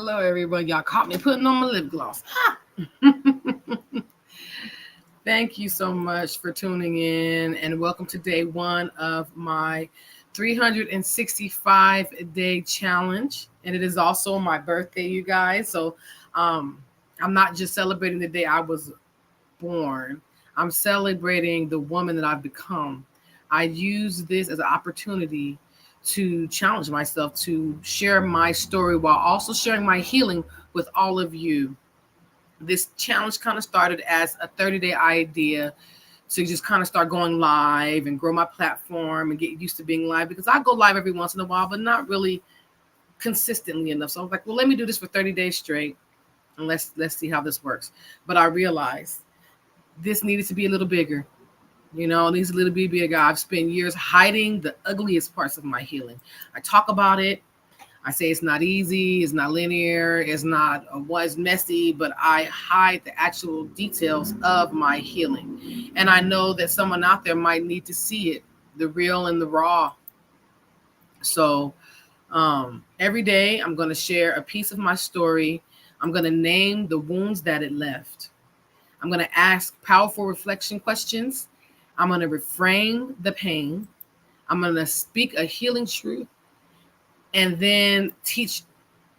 Hello, everyone. Y'all caught me putting on my lip gloss. Ha! Thank you so much for tuning in and welcome to day one of my 365-day challenge. And it is also my birthday, you guys. So I'm not just celebrating the day I was born, I'm celebrating the woman that I've become. I use this as an opportunity to challenge myself to share my story while also sharing my healing with all of you. This challenge kind of started as a 30-day idea to just kind of start going live and grow my platform and get used to being live, because I go live every once in a while, but not really consistently enough. So I was like, well, let me do this for 30 days straight and let's see how this works. But I realized this needed to be a little bigger. It needs a little bit bigger. I've spent years hiding the ugliest parts of my healing. I talk about it. I say it's not easy, it's not linear, it's not was messy, but I hide the actual details of my healing. And I know that someone out there might need to see it, the real and the raw. So every day I'm going to share a piece of my story. I'm going to name the wounds that it left. I'm going to ask powerful reflection questions. I'm going to reframe the pain. I'm going to speak a healing truth and then teach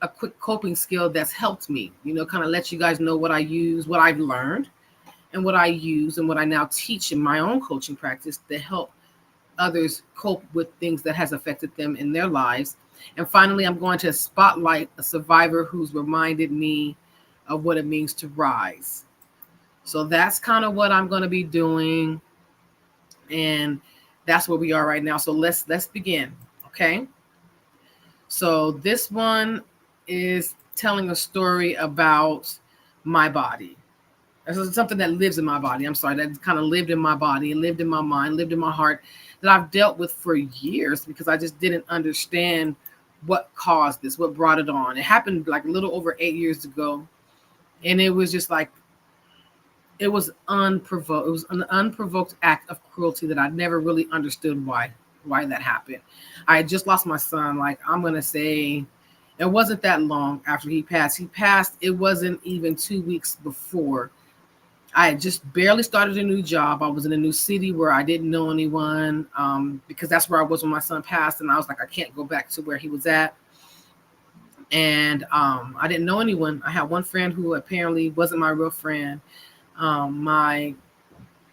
a quick coping skill that's helped me, kind of let you guys know what I use, what I've learned and what I use and what I now teach in my own coaching practice to help others cope with things that has affected them in their lives. And finally, I'm going to spotlight a survivor who's reminded me of what it means to rise. So that's kind of what I'm going to be doing. And that's where we are right now. So let's begin. Okay. So this one is telling a story about my body. This is something that lives in my body. I'm sorry, that kind of lived in my body, lived in my mind, lived in my heart, that I've dealt with for years because I just didn't understand what caused this, what brought it on. It happened like a little over 8 years ago. And it was just like, it was unprovoked. It was an unprovoked act of cruelty that I never really understood why that happened. I had just lost my son. Like, I'm going to say it wasn't that long after he passed. He passed, it wasn't even 2 weeks before. I had just barely started a new job. I was in a new city where I didn't know anyone because that's where I was when my son passed. And I was like, I can't go back to where he was at. And I didn't know anyone. I had one friend who apparently wasn't my real friend. My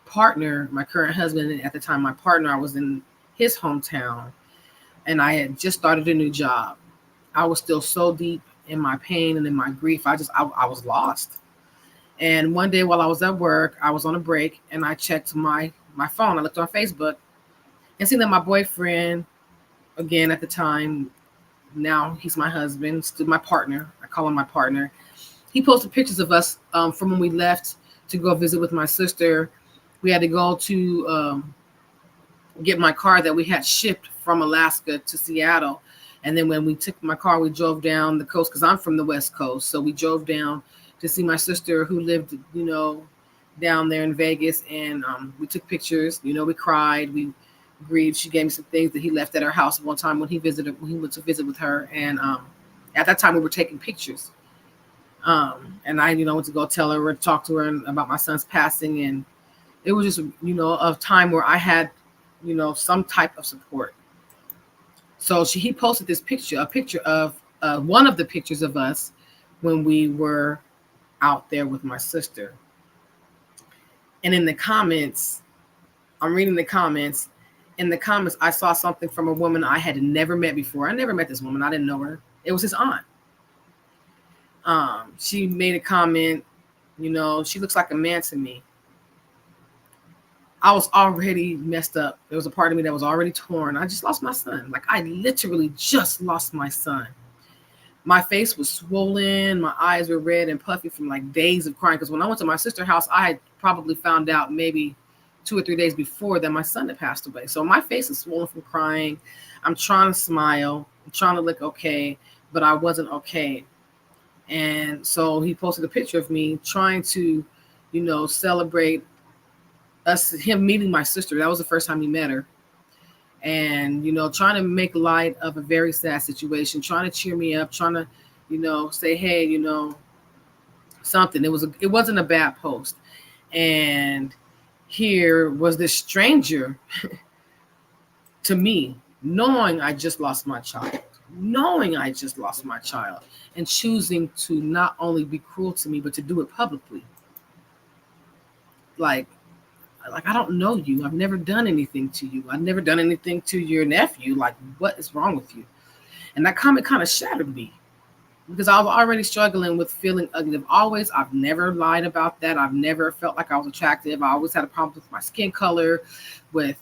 partner, my current husband at the time, my partner, I was in his hometown and I had just started a new job. I was still so deep in my pain and in my grief. I was lost. And one day while I was at work, I was on a break and I checked my phone. I looked on Facebook and seen that my boyfriend, again at the time, now he's my husband, still my partner. I call him my partner. He posted pictures of us from when we left to go visit with my sister. We had to go to get my car that we had shipped from Alaska to Seattle. And then when we took my car, we drove down the coast because I'm from the West Coast. So we drove down to see my sister who lived, down there in Vegas. And we took pictures, we cried, we grieved. She gave me some things that he left at her house one time when he went to visit with her. And at that time we were taking pictures. And I, went to go tell her or talk to her about my son's passing. And it was just, a time where I had, some type of support. So he posted this picture, a picture of one of the pictures of us when we were out there with my sister. And in the comments, I'm reading the comments. In the comments, I saw something from a woman I had never met before. I never met this woman. I didn't know her. It was his aunt. She made a comment, she looks like a man to me. I was already messed up. There was a part of me that was already torn. I just lost my son. Like, I literally just lost my son. My face was swollen. My eyes were red and puffy from like days of crying. Because when I went to my sister's house, I had probably found out maybe 2 or 3 days before that my son had passed away. So my face is swollen from crying. I'm trying to smile. I'm trying to look okay, but I wasn't okay. And so he posted a picture of me trying to, celebrate him meeting my sister. That was the first time he met her. And, trying to make light of a very sad situation, trying to cheer me up, trying to, say, hey, something. It wasn't a bad post. And here was this stranger to me, knowing I just lost my child, and choosing to not only be cruel to me, but to do it publicly. Like, I don't know you. I've never done anything to you. I've never done anything to your nephew. Like, what is wrong with you? And that comment kind of shattered me because I was already struggling with feeling ugly. I've never lied about that. I've never felt like I was attractive. I always had a problem with my skin color, with,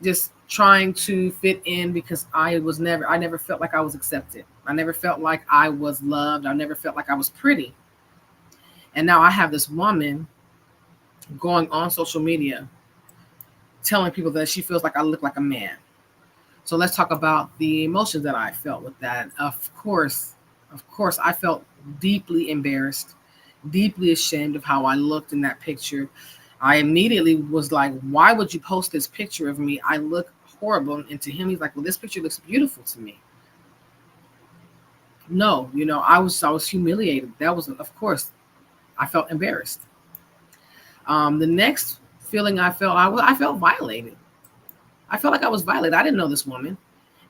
just trying to fit in because I never felt like I was accepted. I never felt like I was loved. I never felt like I was pretty. And now I have this woman going on social media telling people that she feels like I look like a man. So let's talk about the emotions that I felt with that. Of course, I felt deeply embarrassed, deeply ashamed of how I looked in that picture. I immediately was like, why would you post this picture of me? I look horrible. And to him, he's like, well, this picture looks beautiful to me. No, I was humiliated. That was, of course, I felt embarrassed. The next feeling I felt violated. I felt like I was violated. I didn't know this woman,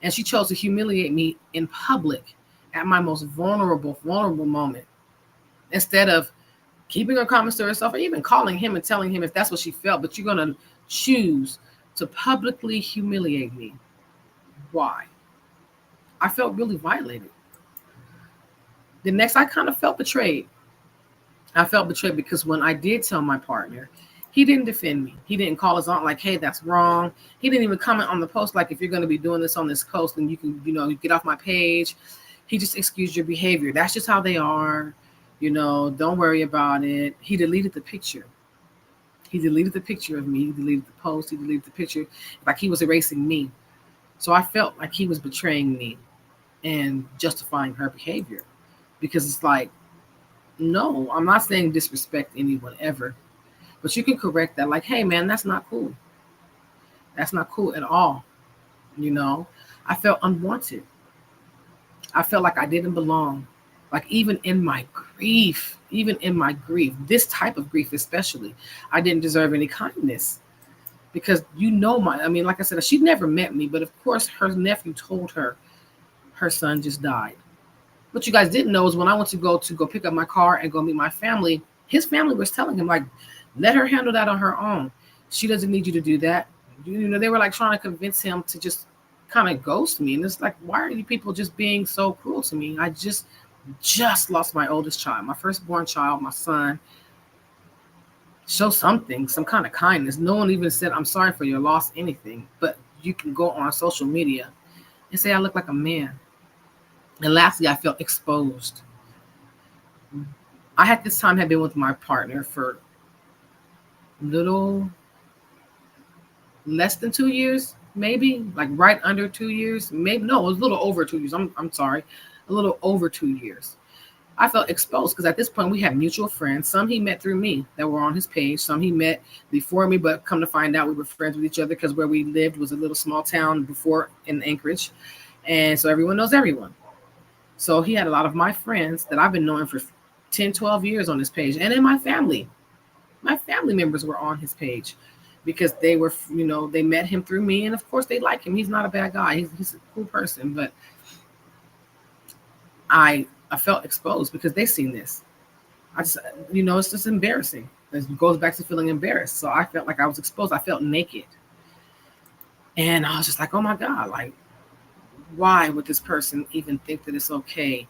and she chose to humiliate me in public at my most vulnerable moment. Instead of keeping her comments to herself, or even calling him and telling him if that's what she felt, but you're gonna choose to publicly humiliate me. Why? I felt really violated. The next, I kind of felt betrayed. I felt betrayed because when I did tell my partner, he didn't defend me. He didn't call us on like, hey, that's wrong. He didn't even comment on the post like, if you're going to be doing this on this post, then you can, you get off my page. He just excused your behavior. That's just how they are. Don't worry about it. He deleted the picture. He deleted the picture of me. He deleted the post. He deleted the picture, like he was erasing me. So I felt like he was betraying me and justifying her behavior, because it's like, no, I'm not saying disrespect anyone ever, but you can correct that. Like, hey, man, that's not cool. That's not cool at all. I felt unwanted. I felt like I didn't belong. Like, even in my grief, this type of grief especially, I didn't deserve any kindness. Because like I said, she'd never met me, but of course her nephew told her son just died. What you guys didn't know is when I went to go pick up my car and go meet my family, his family was telling him, like, let her handle that on her own. She doesn't need you to do that. They were like trying to convince him to just kind of ghost me. And it's like, why are you people just being so cruel to me? I just lost my oldest child, my firstborn child, my son. Show some kind of kindness. No one even said, I'm sorry for your loss, anything. But you can go on social media and say I look like a man. And lastly, I felt exposed. I had been with my partner for little less than 2 years, maybe, like right under 2 years. Maybe, no, it was a little over 2 years. I'm sorry, a little over 2 years. I felt exposed because at this point we had mutual friends. Some he met through me that were on his page. Some he met before me, but come to find out we were friends with each other because where we lived was a little small town before in Anchorage. And so everyone knows everyone. So he had a lot of my friends that I've been knowing for 10, 12 years on his page. And in my family members were on his page because they were, they met him through me. And of course they like him. He's not a bad guy. He's a cool person. But I felt exposed because they seen this. I just, it's just embarrassing. It goes back to feeling embarrassed. So I felt like I was exposed. I felt naked. And I was just like, oh my God, like, why would this person even think that it's okay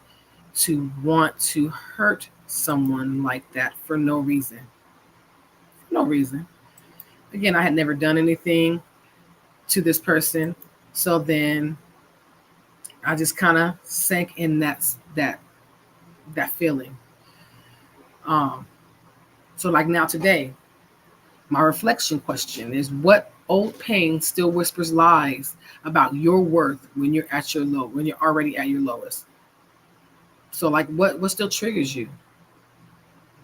to want to hurt someone like that for no reason? No reason. Again, I had never done anything to this person. So then I just kind of sank in that feeling. So like now today, my reflection question is, what old pain still whispers lies about your worth when you're at your low, when you're already at your lowest? So like what still triggers you?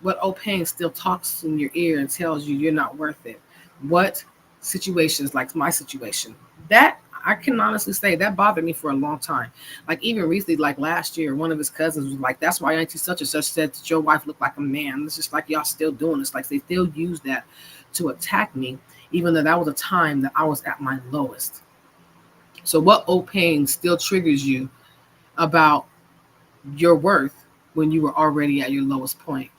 What old pain still talks in your ear and tells you you're not worth it? What situations, like my situation, that I can honestly say that bothered me for a long time. Like even recently, like last year, one of his cousins was like, "That's why Auntie such and such said that your wife looked like a man." It's just like y'all still doing this. Like they still use that to attack me, even though that was a time that I was at my lowest. So what old pain still triggers you about your worth when you were already at your lowest point?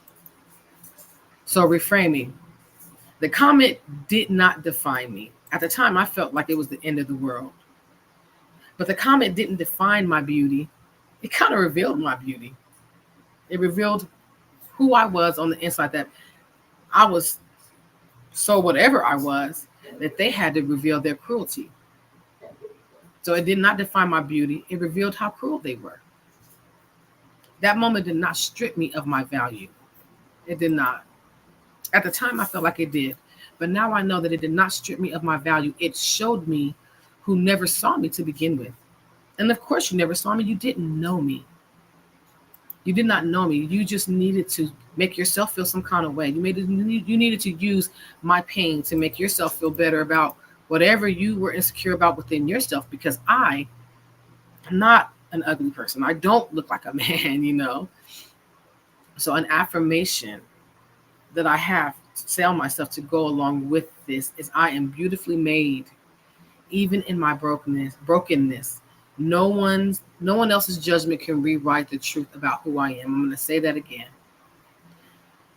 So reframing. The comment did not define me. At the time, I felt like it was the end of the world. But the comment didn't define my beauty. It kind of revealed my beauty. It revealed who I was on the inside, that I was so whatever I was, that they had to reveal their cruelty. So it did not define my beauty. It revealed how cruel they were. That moment did not strip me of my value. It did not. At the time, I felt like it did. But now I know that it did not strip me of my value. It showed me who never saw me to begin with. And of course, you never saw me. You didn't know me. You did not know me. You just needed to make yourself feel some kind of way. You needed to use my pain to make yourself feel better about whatever you were insecure about within yourself, because I am not an ugly person. I don't look like a man, you know. So an affirmation that I have to tell myself to go along with this is I am beautifully made, even in my brokenness. No one else's judgment can rewrite the truth about who I am. I'm going to say that again.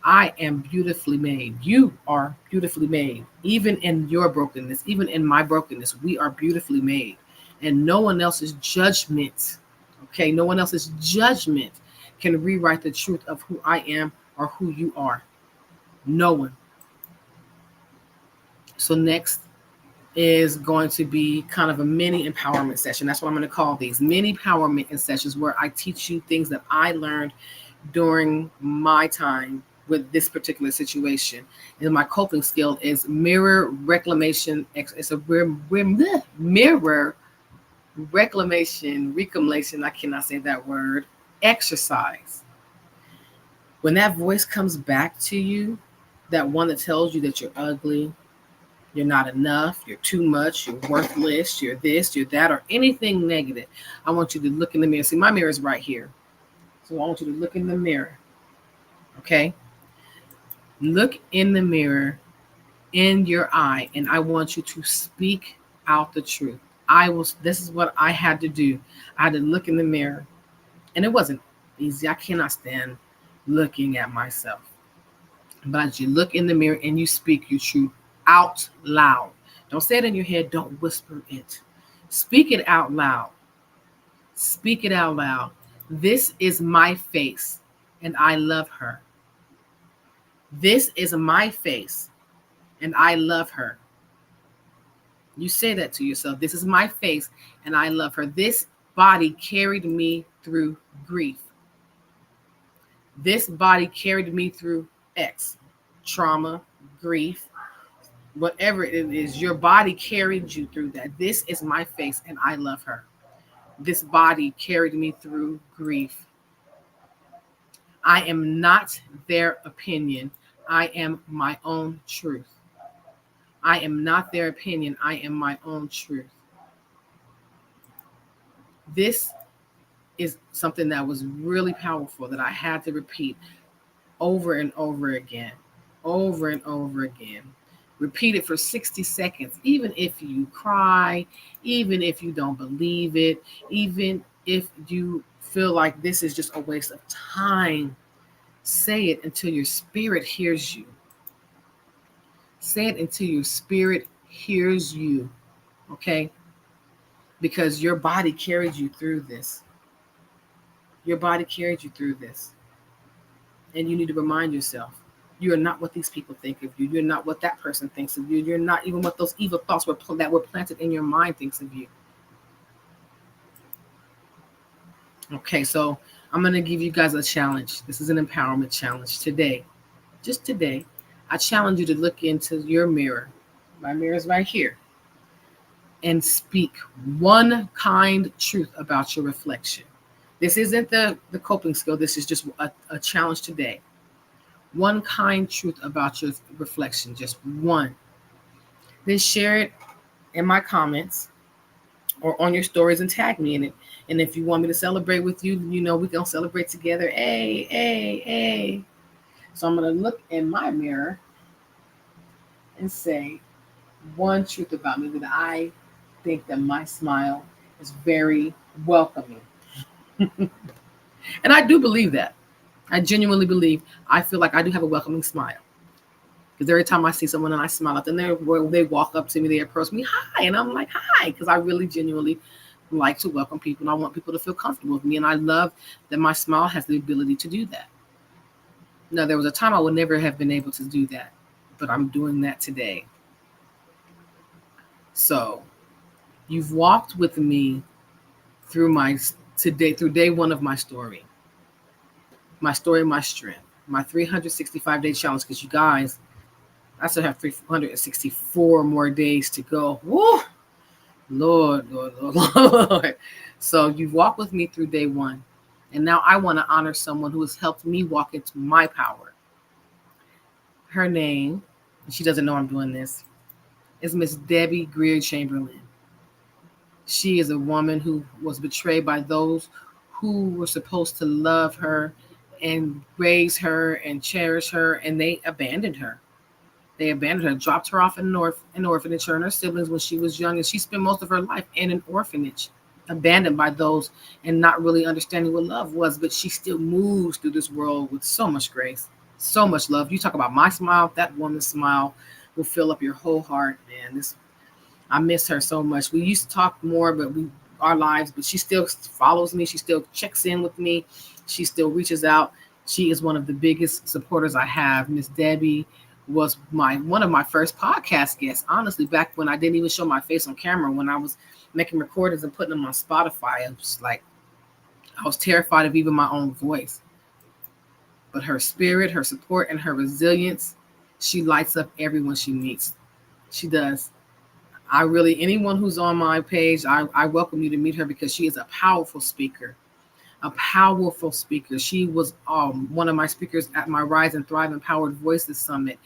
I am beautifully made. You are beautifully made. Even in your brokenness, even in my brokenness, we are beautifully made. And no one else's judgment, okay, no one else's judgment can rewrite the truth of who I am or who you are. No one. So next is going to be kind of a mini empowerment session. That's what I'm going to call these mini empowerment sessions, where I teach you things that I learned during my time with this particular situation. And my coping skill is mirror reclamation. It's a mirror reclamation. I cannot say that word. Exercise. When that voice comes back to you, that one that tells you that you're ugly, you're not enough, you're too much, you're worthless, you're this, you're that, or anything negative, I want you to look in the mirror. See, my mirror is right here. So I want you to look in the mirror. Okay? Look in the mirror, in your eye, and I want you to speak out the truth. This is what I had to do. I had to look in the mirror. And it wasn't easy. I cannot stand looking at myself. But as you look in the mirror and you speak your truth out loud. Don't say it in your head. Don't whisper it. Speak it out loud. Speak it out loud. This is my face, and I love her. This is my face, and I love her. You say that to yourself. This is my face, and I love her. This body carried me through grief. This body carried me through X, trauma, grief, whatever it is. Your body carried you through that. This is my face, and I love her. This body carried me through grief. I am not their opinion. I am my own truth. I am not their opinion. I am my own truth. This is something that was really powerful that I had to repeat over and over again, over and over again. Repeat it for 60 seconds, even if you cry, even if you don't believe it, even if you feel like this is just a waste of time. Say it until your spirit hears you. Say it until your spirit hears you, okay? Because your body carried you through this. Your body carried you through this. And you need to remind yourself, you are not what these people think of you. You're not what that person thinks of you. You're not even what those evil thoughts that were planted in your mind thinks of you. Okay, so I'm going to give you guys a challenge. This is an empowerment challenge today. Just today, I challenge you to look into your mirror. My mirror is right here. And speak one kind truth about your reflection. This isn't the coping skill. This is just a challenge today. One kind truth about your reflection, just one. Then share it in my comments. or on your stories and tag me in it. And if you want me to celebrate with you, you know, we're going to celebrate together. Hey, hey, hey. So I'm going to look in my mirror and say one truth about me, that I think that my smile is very welcoming. And I do believe that. I genuinely believe, I feel like I do have a welcoming smile. Because every time I see someone and I smile at them, they walk up to me, they approach me, hi. And I'm like, hi. Because I really genuinely like to welcome people, and I want people to feel comfortable with me. And I love that my smile has the ability to do that. Now, there was a time I would never have been able to do that, but I'm doing that today. So you've walked with me through through day one of my story, my strength, my 365-day challenge. Because you guys, I still have 364 more days to go. Woo! Lord, Lord, Lord, Lord. So you've walked with me through day one. And now I want to honor someone who has helped me walk into my power. Her name, she doesn't know I'm doing this, is Miss Debbie Greer Chamberlain. She is a woman who was betrayed by those who were supposed to love her and raise her and cherish her, and they abandoned her. They abandoned her, dropped her off in an orphanage, her and her siblings, when she was young, and she spent most of her life in an orphanage, abandoned by those and not really understanding what love was. But she still moves through this world with so much grace, so much love. You talk about my smile, that woman's smile will fill up your whole heart, man. I miss her so much. We used to talk more, but our lives, but she still follows me. She still checks in with me. She still reaches out. She is one of the biggest supporters I have. Miss Debbie was one of my first podcast guests, honestly, back when I didn't even show my face on camera, when I was making recordings and putting them on Spotify. I was terrified of even my own voice. But her spirit, her support, and her resilience, she lights up everyone she meets. She does. Anyone who's on my page, I welcome you to meet her, because she is a powerful speaker. A powerful speaker. She was one of my speakers at my Rise and Thrive Empowered Voices Summit.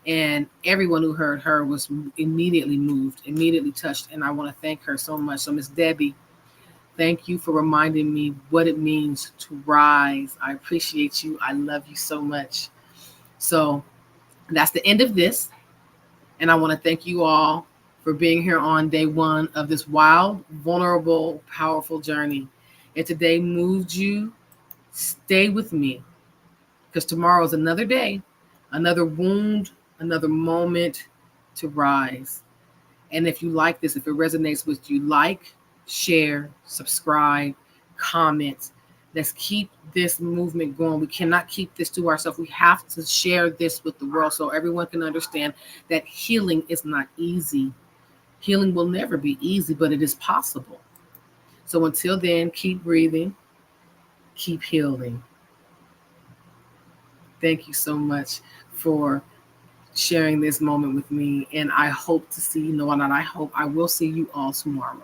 And everyone who heard her was immediately moved, immediately touched. And I want to thank her so much. So Miss Debbie, thank you for reminding me what it means to rise. I appreciate you. I love you so much. So that's the end of this. And I want to thank you all for being here on day one of this wild, vulnerable, powerful journey. If today moved you, stay with me, because tomorrow is another day, another wound, another moment to rise. And if you like this, if it resonates with you, like, share, subscribe, comment. Let's keep this movement going. We cannot keep this to ourselves. We have to share this with the world so everyone can understand that healing is not easy. Healing will never be easy, but it is possible. So until then, keep breathing, keep healing. Thank you so much for sharing this moment with me. And I hope to see you, no, not I hope, I will see you all tomorrow.